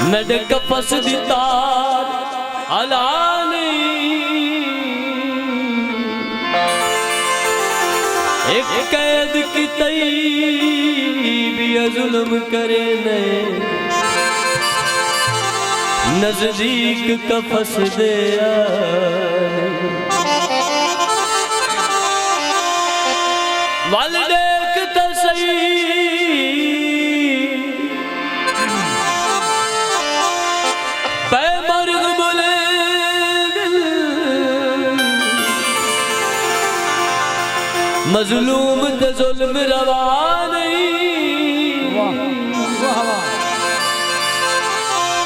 नड कपस दी तार अलानी एक कैद की तई भी जुल्म करे ने नजदीक कफस दे वाल देख तो सही पै मर्ग बोले मजलूम ते जुल्म रवा नहीं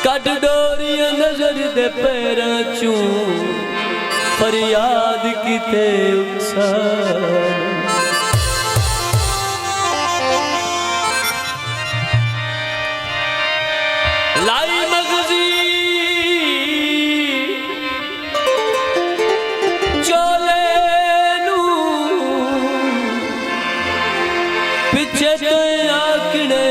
कट डोरिया नजर दे पैरा चूं फरियाद किते लाई मगजी चोले नू पिछे तो आकड़े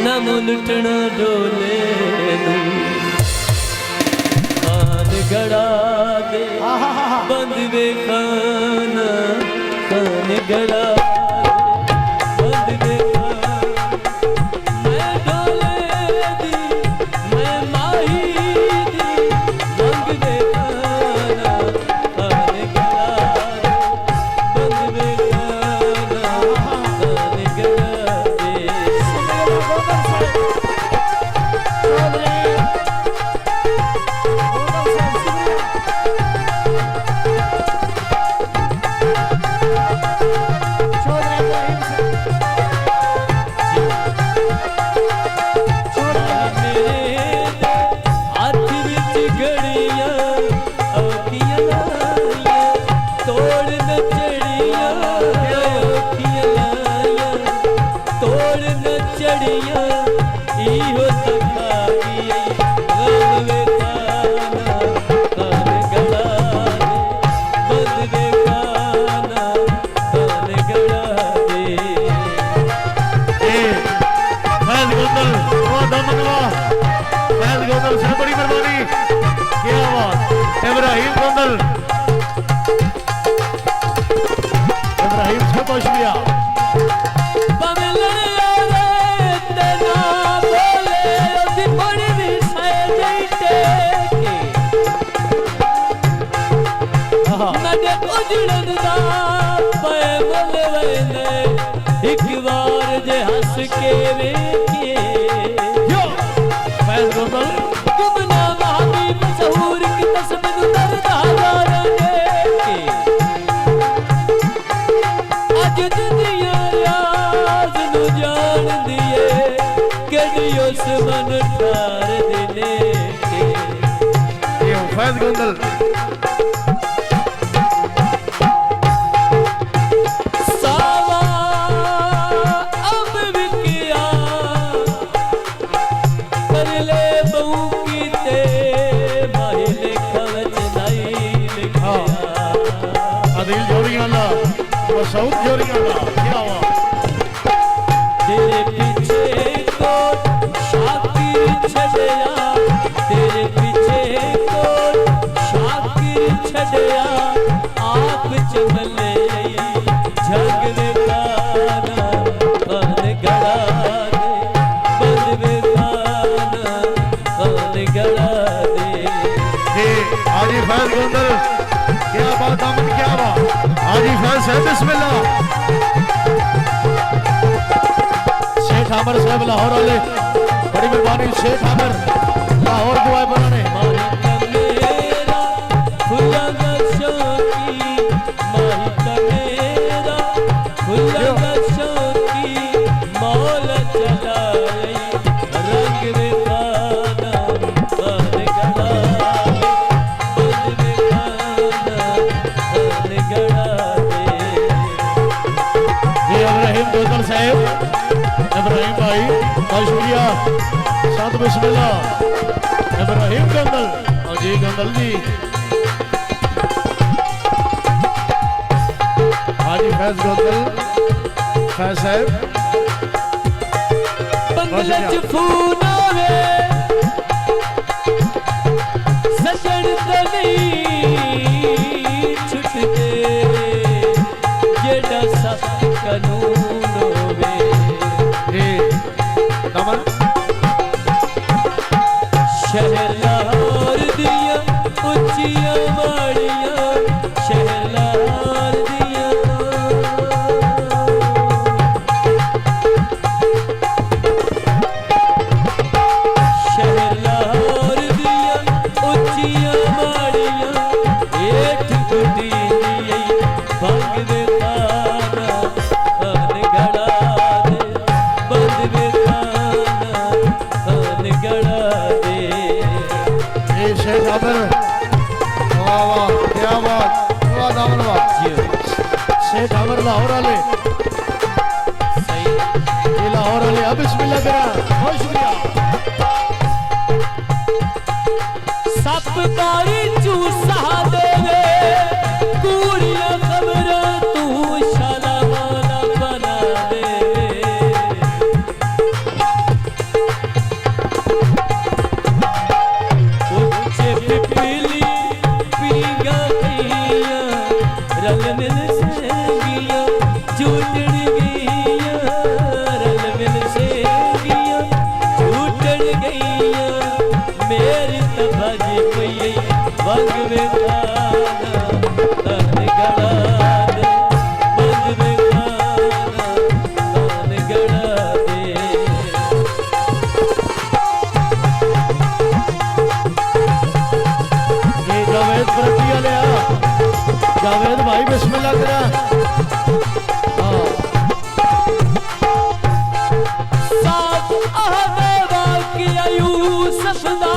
न मुलटना डोले नू खान गड़ा दे बंद वे खाना खान गड़ा एक बार जे हंस के वेखिए गुमनाम हबीब सहूर की तस्वीर दर्द हजारों देखे अज दुनिया राज नु जान दिए कड़ियो से मन ठार दिले के ये फैज गोंदल साउथ जोरियाला क्या हुआ तेरे पीछे को शाकिर छड़या तेरे पीछे को शाकिर छड़या आप चमले जग दे गाना बन गड़ा दे बंद वे गाना बन गड़ा दे हे आजी फैज गोंदल क्या बात अमन क्या बात आजी फैज साहब बिस्मिल्लाह शेख आमर साहब लाहौर वाले बड़ी मेहरबानी शेख आमर लाहौर दुआएं बनाने इब्राहिम भाई बहुत शुक्रिया साथ बिस्मिल्लाह इब्राहिम गंदल और जी गंदल जी हाजी फैज गंदल फैज साहब जंगल च फूल आवे सजन तो नहीं छुटते जेड़ा सख्त कानून होवे शहर लाहौर दिया उच्चियां माड़ियां शहर लाहौर दिया शहर लाहौर दिया उच्चियां माड़ियां हेठ गुड्डी भंग दे ताना खान गड़ा दे बंद दे ताना खान गड़ा दे शेख आमिर वाह वाह क्या बात वाह दामनवाद शेख आमिर लाहौर वाले सही ये लाहौर वाले अब बिस्मिल्लाह तेरा बहुत शुक्रिया सप बारी चूसा देवे कूड़ियां खबर तू शाला वाला बना देवे उच्चे पिपली पीगा गईया रल मिल सेगिया झूठड़ गईया रल मिल सेगिया झूठड़ गईया मेरी तबाजी कोई वंग में खाना खान गड़ा दे बंद में खाना खान गड़ा दे ये जावेद फरकी वाले जावेद भाई बिस्मिल्लाह तेरा हाँ साथ आहवे वाकिया यूसुफ दा